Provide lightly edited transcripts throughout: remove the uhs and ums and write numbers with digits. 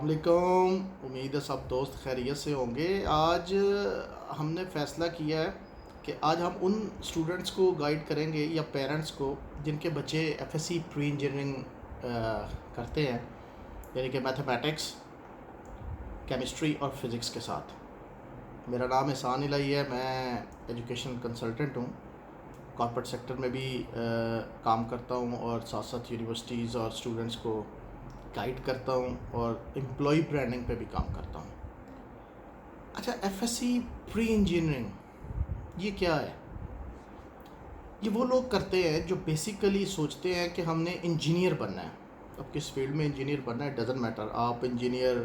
वालेकुम। उम्मीद है सब दोस्त खैरियत से होंगे। आज हमने फ़ैसला किया है कि आज हम उन स्टूडेंट्स को गाइड करेंगे या पेरेंट्स को जिनके बच्चे एफएससी प्री इंजीनियरिंग करते हैं, यानी कि मैथमेटिक्स, केमिस्ट्री और फिज़िक्स के साथ। मेरा नाम एहसान इलाही है, मैं एजुकेशन कंसल्टेंट हूँ। कॉर्पोरेट सेक्टर में भी काम करता हूँ और साथ साथ यूनिवर्सिटीज़ और स्टूडेंट्स को गाइड करता हूँ और एम्प्लॉय ब्रांडिंग पे भी काम करता हूँ। अच्छा, एफएससी प्री इंजीनियरिंग ये क्या है? ये वो लोग करते हैं जो बेसिकली सोचते हैं कि हमने इंजीनियर बनना है। अब किस फील्ड में इंजीनियर बनना है डज़न्ट मैटर। आप इंजीनियर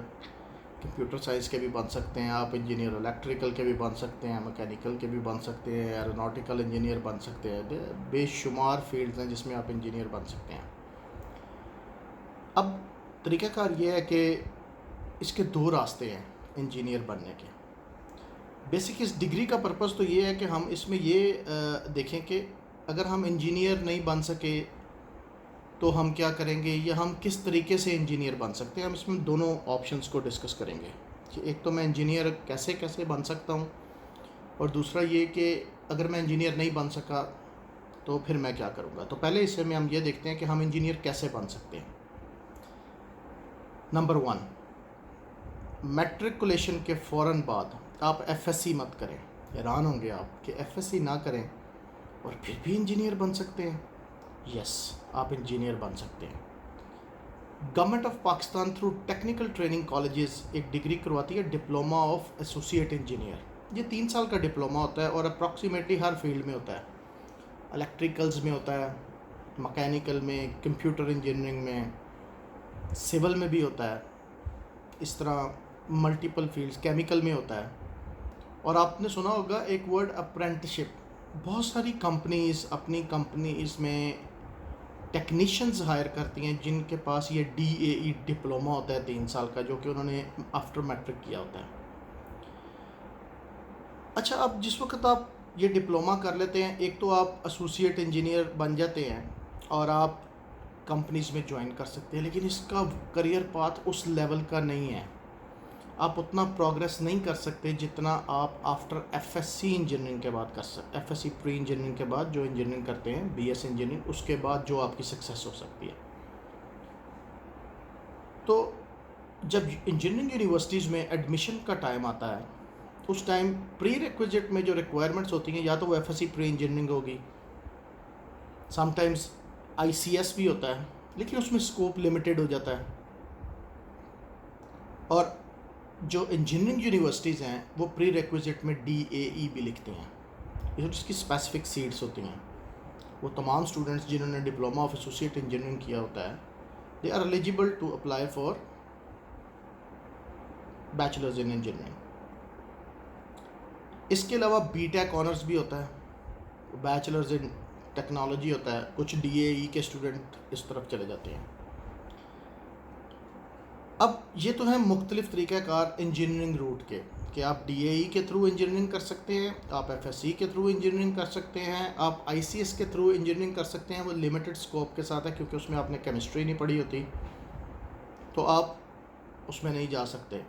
कंप्यूटर साइंस के भी बन सकते हैं, आप इंजीनियर इलेक्ट्रिकल के भी बन सकते हैं, मैकेनिकल के भी बन सकते हैं, एरोनॉटिकल इंजीनियर बन सकते हैं। बेशुमार फील्ड्स हैं जिसमें आप इंजीनियर बन सकते हैं। अब तरीक़ाकार ये है कि इसके दो रास्ते हैं इंजीनियर बनने के। बेसिक इस डिग्री का पर्पस तो ये है कि हम इसमें ये देखें कि अगर हम इंजीनियर नहीं बन सके तो हम क्या करेंगे या हम किस तरीके से इंजीनियर बन सकते हैं। हम इसमें दोनों ऑप्शंस को डिस्कस करेंगे कि एक तो मैं इंजीनियर कैसे कैसे बन सकता हूँ, और दूसरा ये कि अगर मैं इंजीनियर नहीं बन सका तो फिर मैं क्या करूँगा। तो पहले हिस्से में हम ये देखते हैं कि हम इंजीनियर कैसे बन सकते हैं। नंबर 1, मैट्रिकुलेशन के फ़ौरन बाद आप एफएससी मत करें। हैरान होंगे आप कि एफएससी ना करें और फिर भी इंजीनियर बन सकते हैं। यस, आप इंजीनियर बन सकते हैं। Government of Pakistan through technical training colleges एक डिग्री करवाती है, डिप्लोमा ऑफ एसोसिएट इंजीनियर। ये 3 साल का डिप्लोमा होता है और अप्रॉक्सीमेटली हर फील्ड में होता है। इलेक्ट्रिकल्स में होता है, मैकेनिकल में, कंप्यूटर इंजीनियरिंग में, सिविल में भी होता है, इस तरह मल्टीपल फील्ड्स, केमिकल में होता है। और आपने सुना होगा एक वर्ड अप्रेंटिसशिप। बहुत सारी कंपनीज़ अपनी कंपनीज़ में टेक्नीशियंस हायर करती हैं जिनके पास ये DAE डिप्लोमा होता है 3 साल का, जो कि उन्होंने आफ्टर मैट्रिक किया होता है। अच्छा, अब जिस वक्त आप ये डिप्लोमा कर लेते हैं, एक तो आप एसोसिएट इंजीनियर बन जाते हैं और आप कंपनीज़ में ज्वाइन कर सकते हैं, लेकिन इसका करियर पाथ उस लेवल का नहीं है। आप उतना प्रोग्रेस नहीं कर सकते जितना आप आफ्टर एफएससी इंजीनियरिंग के बाद कर सकते। एफएससी प्री इंजीनियरिंग के बाद जो इंजीनियरिंग करते हैं, BS इंजीनियरिंग, उसके बाद जो आपकी सक्सेस हो सकती है। तो जब इंजीनियरिंग यूनिवर्सिटीज़ में एडमिशन का टाइम आता है, उस टाइम प्री रिक्विजिट में जो रिक्वायरमेंट्स होती हैं, या तो वो एफएससी प्री इंजीनियरिंग होगी, समटाइम्स ICS भी होता है, लेकिन उसमें स्कोप लिमिटेड हो जाता है। और जो इंजीनियरिंग यूनिवर्सिटीज़ हैं वो प्री रिक्विजिट में DAE भी लिखते हैं, ये उसकी स्पेसिफिक सीट्स होती हैं। वो तमाम स्टूडेंट्स जिन्होंने डिप्लोमा ऑफ एसोसिएट इंजीनियरिंग किया होता है, they are eligible to apply for bachelors in engineering. इसके अलावा BTech ऑनर्स भी होता है, बैचलर्स इन टेक्नोलॉजी होता है। कुछ DAE के स्टूडेंट इस तरफ चले जाते हैं। अब ये तो है मुख्तलिफ़ तरीक़ाकार इंजीनियरिंग रूट के, कि आप DAE के थ्रू इंजीनियरिंग कर सकते हैं, आप FSC के थ्रू इंजीनियरिंग कर सकते हैं, आप ICS के थ्रू इंजीनियरिंग कर सकते हैं। वो लिमिटेड स्कोप के साथ है क्योंकि उसमें आपने केमिस्ट्री नहीं पढ़ी होती, तो आप उसमें नहीं जा सकते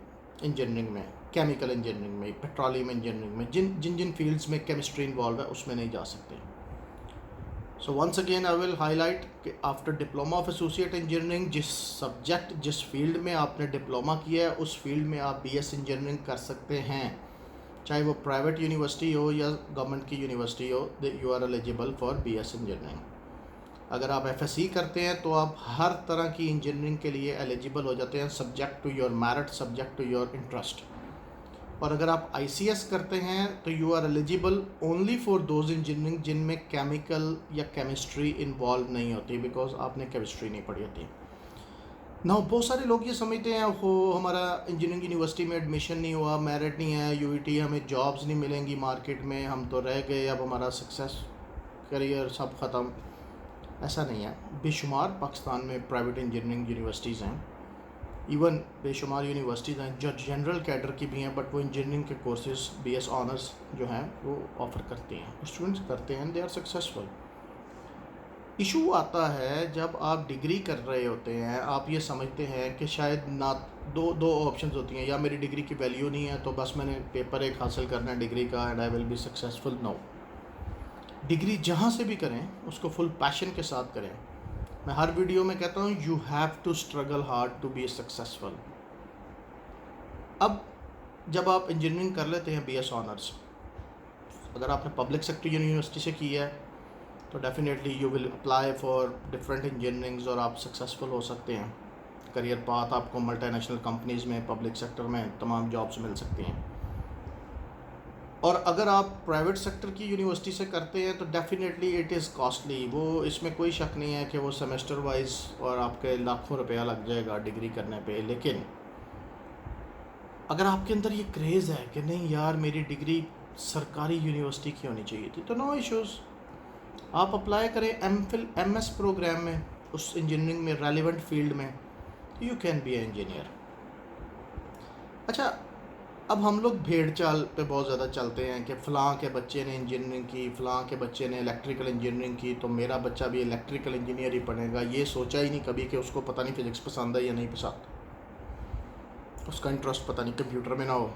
इंजीनियरिंग में। केमिकल इंजीनियरिंग में, पेट्रोलियम इंजीनियरिंग में, जिन जिन फील्ड्स में केमिस्ट्री इन्वॉल्व है उसमें नहीं जा सकते। So once again I will highlight कि after diploma of associate engineering, जिस फील्ड में आपने डिप्लोमा किया है उस फील्ड में आप BS इंजीनियरिंग कर सकते हैं, चाहे वो प्राइवेट यूनिवर्सिटी हो या गवर्नमेंट की यूनिवर्सिटी हो। You are eligible for BS engineering. अगर आप FSC करते हैं तो आप हर तरह की इंजीनियरिंग के लिए एलिजिबल हो जाते हैं, subject to your merit, subject to your interest. और अगर आप ICS करते हैं तो you are eligible only for those engineering जिनमें केमिकल या केमिस्ट्री इन्वॉल्व नहीं होती, बिकॉज आपने केमिस्ट्री नहीं पढ़ी होती ना। बहुत सारे लोग ये समझते हैं हो हमारा इंजीनियरिंग यूनिवर्सिटी में एडमिशन नहीं हुआ, मेरिट नहीं है, UET, हमें जॉब्स नहीं मिलेंगी मार्केट में, हम तो रह गए, अब हमारा सक्सेस करियर सब ख़त्म। ऐसा नहीं है। बेशुमार पाकिस्तान में प्राइवेट इंजीनियरिंग यूनिवर्सिटीज़ हैं, इवन बेशुमार यूनिवर्सिटीज़ हैं जो जनरल कैडर की भी हैं, बट वो इंजीनियरिंग के कोर्सेज BS ऑनर्स जो हैं वो ऑफ़र करते हैं, स्टूडेंट्स करते हैं, दे आर सक्सेसफुल। इशू आता है जब आप डिग्री कर रहे होते हैं, आप ये समझते हैं कि शायद ना दो दो ऑप्शंस होती हैं, या मेरी डिग्री की वैल्यू नहीं है तो बस मैंने पेपर एक हासिल करना है डिग्री का and I will be successful. No, degree जहाँ से भी करें उसको फुल पैशन के साथ करें। मैं हर वीडियो में कहता हूँ you have to struggle hard to be successful. अब जब आप इंजीनियरिंग कर लेते हैं BS ऑनर्स, अगर आपने पब्लिक सेक्टर यूनिवर्सिटी से की है तो definitely you will apply for different engineerings और आप सक्सेसफुल हो सकते हैं। करियर पाथ आपको मल्टीनेशनल कंपनीज़ में, पब्लिक सेक्टर में तमाम जॉब्स मिल सकती हैं। और अगर आप प्राइवेट सेक्टर की यूनिवर्सिटी से करते हैं तो डेफिनेटली इट इज़ कॉस्टली, वो इसमें कोई शक नहीं है कि वो सेमेस्टर वाइज और आपके लाखों रुपया लग जाएगा डिग्री करने पे। लेकिन अगर आपके अंदर ये क्रेज़ है कि नहीं यार मेरी डिग्री सरकारी यूनिवर्सिटी की होनी चाहिए थी, तो नो इश्यूज़, आप अप्लाई करें MPhil MS प्रोग्राम में, उस इंजीनियरिंग में रेलिवेंट फील्ड में, you can B A engineer. अच्छा, अब हम लोग भेड़ चाल पे बहुत ज़्यादा चलते हैं कि फ़लाँ के बच्चे ने इंजीनियरिंग की, फ़लाँ के बच्चे ने इलेक्ट्रिकल इंजीनियरिंग की, तो मेरा बच्चा भी इलेक्ट्रिकल इंजीनियर ही पढ़ेगा। ये सोचा ही नहीं कभी कि उसको पता नहीं फिज़िक्स पसंद है या नहीं पसंद, उसका इंटरेस्ट पता नहीं कंप्यूटर में ना हो।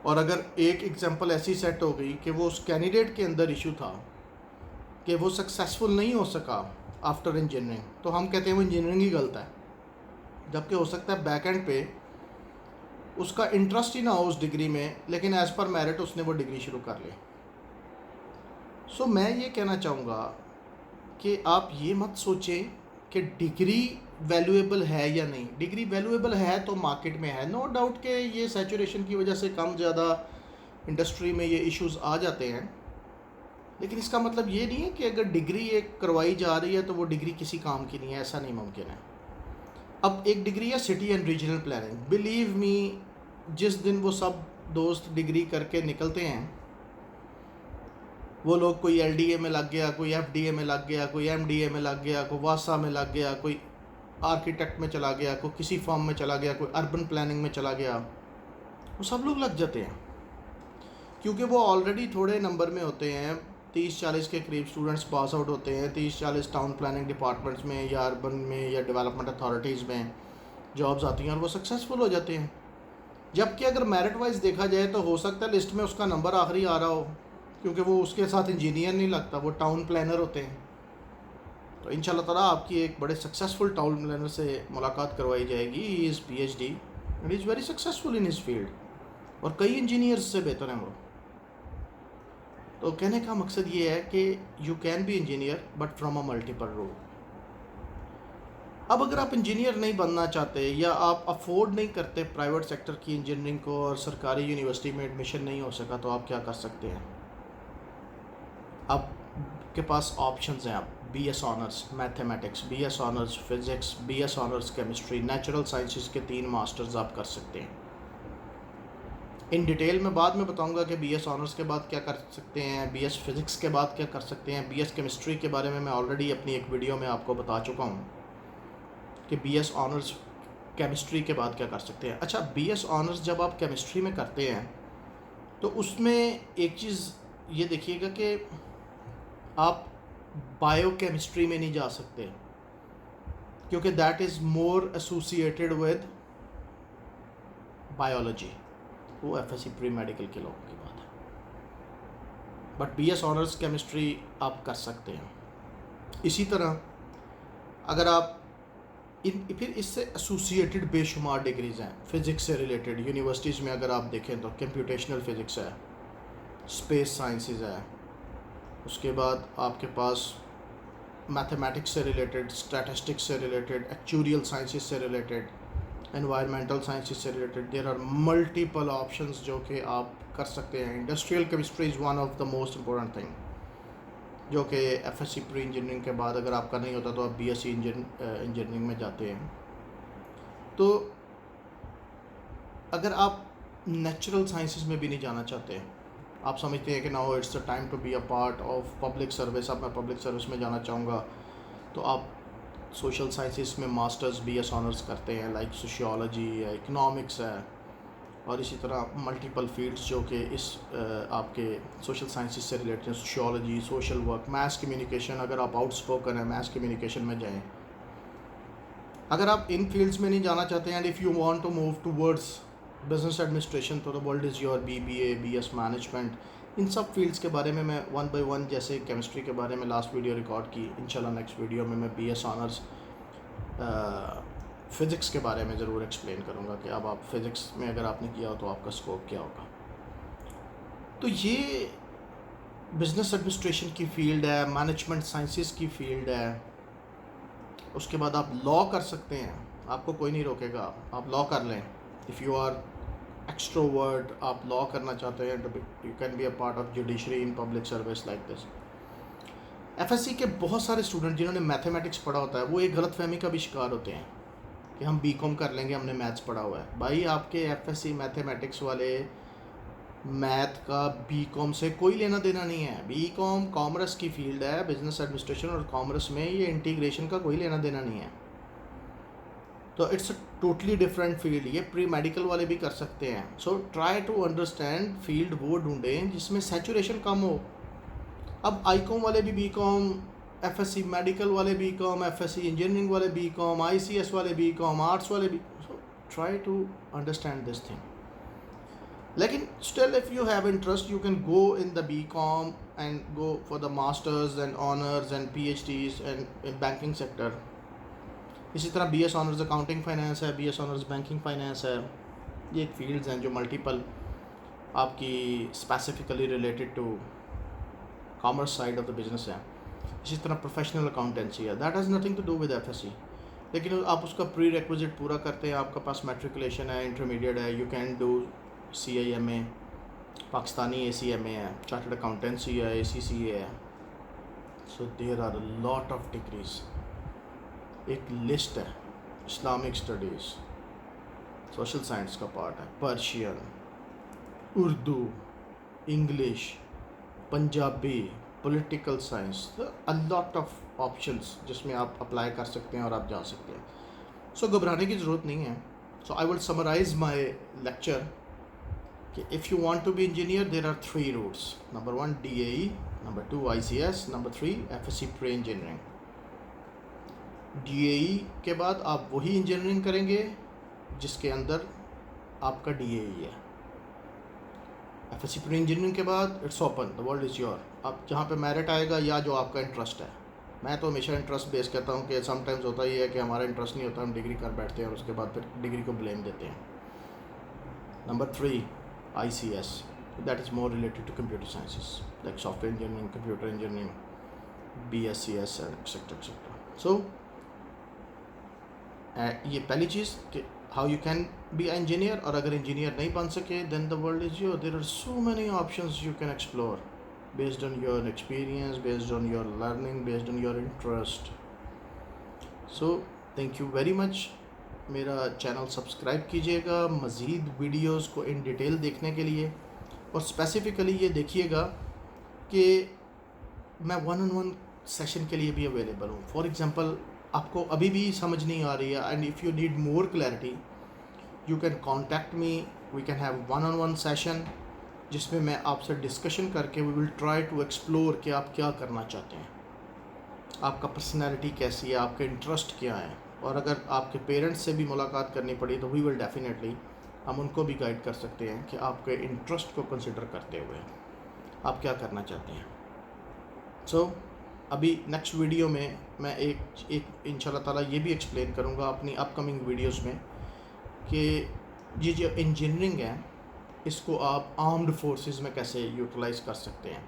और अगर एक एग्जांपल ऐसी सेट हो गई कि वो उस कैंडिडेट के अंदर इशू था कि वो सक्सेसफुल नहीं हो सका आफ्टर इंजीनियरिंग, तो हम कहते हैं वो इंजीनियरिंग ही गलत है। जबकि हो सकता है बैक एंड पे उसका इंटरेस्ट ही ना हो उस डिग्री में, लेकिन एज़ पर मेरिट उसने वो डिग्री शुरू कर ली। सो मैं ये कहना चाहूँगा कि आप ये मत सोचें कि डिग्री वैल्यूएबल है या नहीं। डिग्री वैल्यूएबल है तो मार्केट में है, नो डाउट कि ये सैचुरेशन की वजह से कम ज़्यादा इंडस्ट्री में ये इश्यूज़ आ जाते हैं, लेकिन इसका मतलब ये नहीं है कि अगर डिग्री एक करवाई जा रही है तो वो डिग्री किसी काम की नहीं है, ऐसा नहीं मुमकिन है। अब एक डिग्री है city and regional planning, believe me, जिस दिन वो सब दोस्त डिग्री करके निकलते हैं, वो लोग कोई LDA में लग गया, कोई FDA में लग गया, कोई MDA में लग गया, कोई वासा में लग गया, कोई आर्किटेक्ट में चला गया, कोई किसी फॉर्म में चला गया, कोई अर्बन प्लानिंग में चला गया, वो सब लोग लग जाते हैं क्योंकि वो ऑलरेडी थोड़े नंबर में होते हैं। 30-40 के करीब स्टूडेंट्स पास आउट होते हैं। 30-40 टाउन प्लानिंग डिपार्टमेंट्स में या अर्बन में या डेवलपमेंट अथॉरिटीज़ में जॉब्स आती हैं और वो सक्सेसफुल हो जाते हैं। जबकि अगर मेरिट वाइज देखा जाए तो हो सकता है लिस्ट में उसका नंबर आखिरी आ रहा हो, क्योंकि वो उसके साथ इंजीनियर नहीं लगता, वो टाउन प्लानर होते हैं। तो इंशाल्लाह ताला आपकी एक बड़े सक्सेसफुल टाउन प्लानर से मुलाकात करवाई जाएगी। He is PhD and is very successful in his field, और कई इंजीनियर्स से बेहतर हैं वो। तो कहने का मकसद ये है कि you can be engineer but from a multiple route. अब अगर आप इंजीनियर नहीं बनना चाहते या आप अफोर्ड नहीं करते प्राइवेट सेक्टर की इंजीनियरिंग को और सरकारी यूनिवर्सिटी में एडमिशन नहीं हो सका, तो आप क्या कर सकते हैं? आपके पास ऑप्शंस हैं। आप BS honours mathematics, BS honours physics, BS honours chemistry, natural sciences के 3 मास्टर्स आप कर सकते हैं। इन डिटेल में बाद में बताऊंगा कि BS ऑनर्स के बाद क्या कर सकते हैं, BS फिज़िक्स के बाद क्या कर सकते हैं। BS केमिस्ट्री के बारे में मैं ऑलरेडी अपनी एक वीडियो में आपको बता चुका हूँ कि BS ऑनर्स केमिस्ट्री के बाद क्या कर सकते हैं। अच्छा, BS ऑनर्स जब आप केमिस्ट्री में करते हैं तो उसमें एक चीज़ ये देखिएगा कि आप बायोकेमिस्ट्री में नहीं जा सकते, क्योंकि that is more associated with biology, वो FSC प्री मेडिकल के लोगों की बात है। बट BS ऑनर्स केमिस्ट्री आप कर सकते हैं। इसी तरह अगर आप फिर इससे एसोसिएटेड बेशुमार डिग्रीज़ हैं फ़िज़िक्स से रिलेटेड। यूनिवर्सिटीज़ में अगर आप देखें तो कंप्यूटेशनल फ़िज़िक्स है, स्पेस साइंसेस है, उसके बाद आपके पास मैथमेटिक्स से रिलेटेड, स्टैटिस्टिक्स से रिलेटेड, एक्चुरियल साइंसेस से रिलेटेड, एनवायरमेंटल साइंसेस से related. There are multiple options जो कि आप कर सकते हैं। Industrial chemistry is one of the most important thing, जो कि FSC प्री इंजीनियरिंग के बाद अगर आपका नहीं होता तो आप BSc इंजीनियरिंग में जाते हैं। तो अगर आप नेचुरल साइंसेस में भी नहीं जाना चाहते, आप समझते हैं कि now it's the time to be a part of public service, अब मैं पब्लिक सर्विस में जाना चाहूँगा, तो आप सोशल साइंसेस में मास्टर्स BS ऑनर्स करते हैं, लाइक सोशियोलॉजी है, इकोनॉमिक्स है, और इसी तरह मल्टीपल फील्ड्स जो कि इस आपके सोशल साइंसेस से रिलेटेड हैं, sociology, social work, mass communication. अगर आप आउटस्पोकन है, मास कम्युनिकेशन में जाएं। अगर आप इन फील्ड्स में नहीं जाना चाहते हैं, and if you want to move towards business administration, तो the world is your, BBA, BS management, इन सब फील्ड्स के बारे में मैं वन बाय वन, जैसे केमिस्ट्री के बारे में लास्ट वीडियो रिकॉर्ड की, इंशाल्लाह नेक्स्ट वीडियो में मैं BS ऑनर्स फ़िज़िक्स के बारे में ज़रूर एक्सप्लेन करूँगा कि अब आप फ़िज़िक्स में अगर आपने किया हो तो आपका स्कोप क्या होगा। तो ये बिज़नेस एडमिनिस्ट्रेशन की फ़ील्ड है, मैनेजमेंट साइंसेस की फ़ील्ड है। उसके बाद आप लॉ कर सकते हैं, आपको कोई नहीं रोकेगा, आप लॉ कर लें। इफ़ यू आर एक्सट्रोवर्ट, आप लॉ करना चाहते हैं, तो you can B a part of judiciary in public service like this. FSC के बहुत सारे स्टूडेंट जिन्होंने मैथमेटिक्स पढ़ा होता है, वो एक गलतफहमी का भी शिकार होते हैं कि हम BCom कर लेंगे, हमने मैथ्स पढ़ा हुआ है। भाई आपके FSC मैथमेटिक्स वाले मैथ का BCom से कोई लेना देना नहीं है। BCom कॉमर्स की फील्ड है, बिजनेस एडमिनिस्ट्रेशन और कॉमर्स में ये इंटीग्रेशन का कोई लेना देना नहीं है। तो it's a totally different field. ये प्री मेडिकल वाले भी कर सकते हैं। So try to understand field वो ढूंढें जिसमें सैचुरेशन कम हो। अब ICOM वाले भी BCom, FSC मेडिकल वाले BCom, FSC इंजीनियरिंग वाले BCom, ICS वाले BCom, आर्ट्स वाले भी। So try to understand this thing. लेकिन still if you have interest, you can go in the BCom and go for the masters and honours and PhDs and in banking sector. इसी तरह BS honours accounting finance है, BS honours banking finance है। ये एक fields हैं जो multiple आपकी specifically related to commerce side of the business है। इसी तरह प्रोफेशनल अकाउंटेंसी है, that has nothing to do with FSC। लेकिन आप उसका प्री रिक्विजिट पूरा करते हैं, आपका पास मैट्रिकुलेशन है, इंटरमीडिएट है, you can do CIMA, Pakistani ACMA है, चार्टर्ड अकाउंटेंसी है, ACCA है। So there are a lot of degrees. एक लिस्ट है, इस्लामिक स्टडीज़, सोशल साइंस का पार्ट है, Persian, Urdu, English, Punjabi, political science, a lot of options जिसमें आप अप्लाई कर सकते हैं और आप जा सकते हैं। सो घबराने की ज़रूरत नहीं है। So I will summarise my lecture कि if you want to be engineer, there are 3 routes. Number 1 DAE, number 2 ICS, number 3 FSC pre engineering. DAE के बाद आप वही इंजीनियरिंग करेंगे जिसके अंदर आपका DAE है। FSC प्री इंजीनियरिंग के बाद it's open, the world is your. आप जहाँ पे मेरिट आएगा या जो आपका इंटरेस्ट है। मैं तो हमेशा इंटरेस्ट बेस कहता हूँ कि समटाइम्स होता ही है कि हमारा इंटरेस्ट नहीं होता, हम डिग्री कर बैठते हैं और उसके बाद फिर डिग्री को ब्लेम देते हैं। Number 3 ICS, that is more related to computer sciences like software engineering, computer engineering, BScs etcetera etcetera. So ये पहली चीज़ कि how you can be engineer. और अगर इंजीनियर नहीं बन सके, then the world is your. There are so many options you can explore based on your experience, based on your learning, based on your interest. So thank you very much. मेरा channel subscribe कीजिएगा मज़ीद videos को in detail देखने के लिए। और specifically ये देखिएगा कि मैं 1-on-1 सेशन के लिए भी अवेलेबल हूँ। फॉर एग्ज़ाम्पल, आपको अभी भी समझ नहीं आ रही है and if you need more clarity, you can contact me, we can have 1-on-1 session जिसमें मैं आपसे डिस्कशन करके we will try to explore कि आप क्या करना चाहते हैं, आपका पर्सनैलिटी कैसी है, आपके इंटरेस्ट क्या है। और अगर आपके पेरेंट्स से भी मुलाकात करनी पड़ी तो वी विल डेफिनेटली, हम उनको भी गाइड कर सकते हैं कि आपके इंटरेस्ट को कंसिडर करते हुए आप क्या करना चाहते हैं। सो अभी नेक्स्ट वीडियो में मैं एक इंशाल्लाह ताला ये भी एक्सप्लेन करूँगा अपनी अपकमिंग वीडियोस में कि ये जो इंजीनियरिंग है इसको आप आर्म्ड फोर्सेस में कैसे यूटिलाइज़ कर सकते हैं।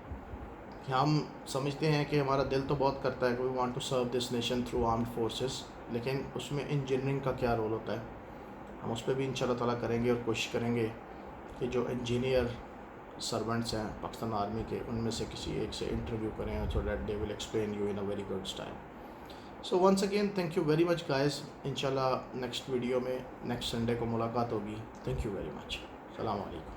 कि हम समझते हैं कि हमारा दिल तो बहुत करता है कि we want to serve this nation through armed forces, लेकिन उसमें इंजीनियरिंग का क्या रोल होता है, हम उस पर भी इंशाल्लाह ताला करेंगे और कोशिश करेंगे कि जो इंजीनियर सर्वेंट्स हैं पाकिस्तान आर्मी के, उनमें से किसी एक से इंटरव्यू करें so that they will explain you in a very good style. So once again thank you very much guys. इंशाल्लाह नेक्स्ट वीडियो में नेक्स्ट संडे को मुलाकात होगी। Thank you very much. अस्सलाम वालेकुम।